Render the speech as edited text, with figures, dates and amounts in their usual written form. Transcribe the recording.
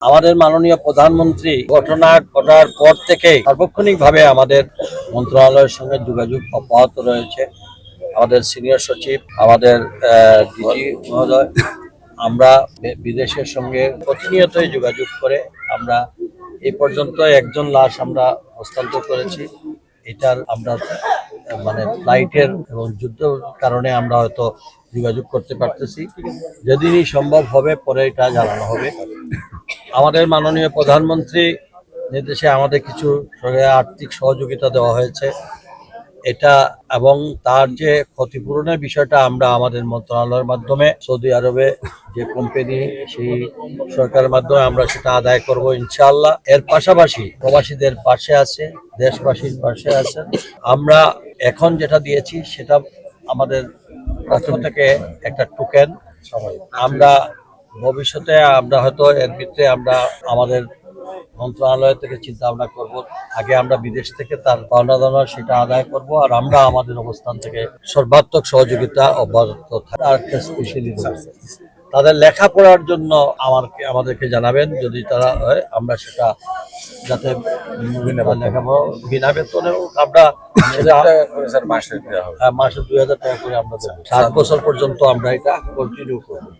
আমাদের মাননীয় প্রধানমন্ত্রী ঘটনা ঘটার পর থেকে সার্বক্ষণিকভাবে আমাদের মন্ত্রণালয়ের সঙ্গে যোগাযোগ অব্যাহত রয়েছে। আমাদের সিনিয়র সচিব, আমাদের ডিজি মহোদয়, আমরা বিদেশের সঙ্গে প্রতিনিয়তই যোগাযোগ করে আমরা এই পর্যন্ত একজন লাশ আমরা হস্তান্তর করেছি। এটার আমরা মানে ফ্লাইটের এবং যুদ্ধের কারণে আমরা হয়তো যোগাযোগ করতে পারতেছি। যেদিনই সম্ভব হবে পরে এটা জানানো হবে। আমাদের মাননীয় প্রধানমন্ত্রী নির্দেশে আমাদের কিছু আর্থিক সহযোগিতা দেওয়া হয়েছে এটা, এবং তার যে ক্ষতিপূরণের বিষয়টা আমরা আমাদের মন্ত্রণালয়ের মাধ্যমে সৌদি আরবে যে কোম্পানি সেই সরকারের মাধ্যমে আমরা সেটা আদায় করব ইনশাআল্লাহ। এর পাশাপাশি প্রবাসীদের পাশে আছে, দেশবাসীর পাশে আছে। আমরা এখন যেটা দিয়েছি সেটা আমাদের পক্ষ থেকে একটা টোকেন। আমরা ভবিষ্যতে আমরা হয়তো এর ভিতরে আমরা আমাদের মন্ত্রণালয় থেকে চিন্তা ভাবনা করব, আগে আমরা বিদেশ থেকে তার পাওনা দানা সেটা আদায় করব, আর আমরা আমাদের অবস্থান থেকে সর্বাত্মক সহযোগিতা অব্যাহত থাকবে। আর একটা স্পেশালি তাদের লেখাপড়ার জন্য আমাদেরকে জানাবেন, যদি তারা হয় আমরা সেটা যাতে লেখাপড়া বিনা বেতনে আমরা মাসে 2000 টাকা করে আমরা দেবো। 7 বছর পর্যন্ত আমরা এটা কন্টিনিউ করবো।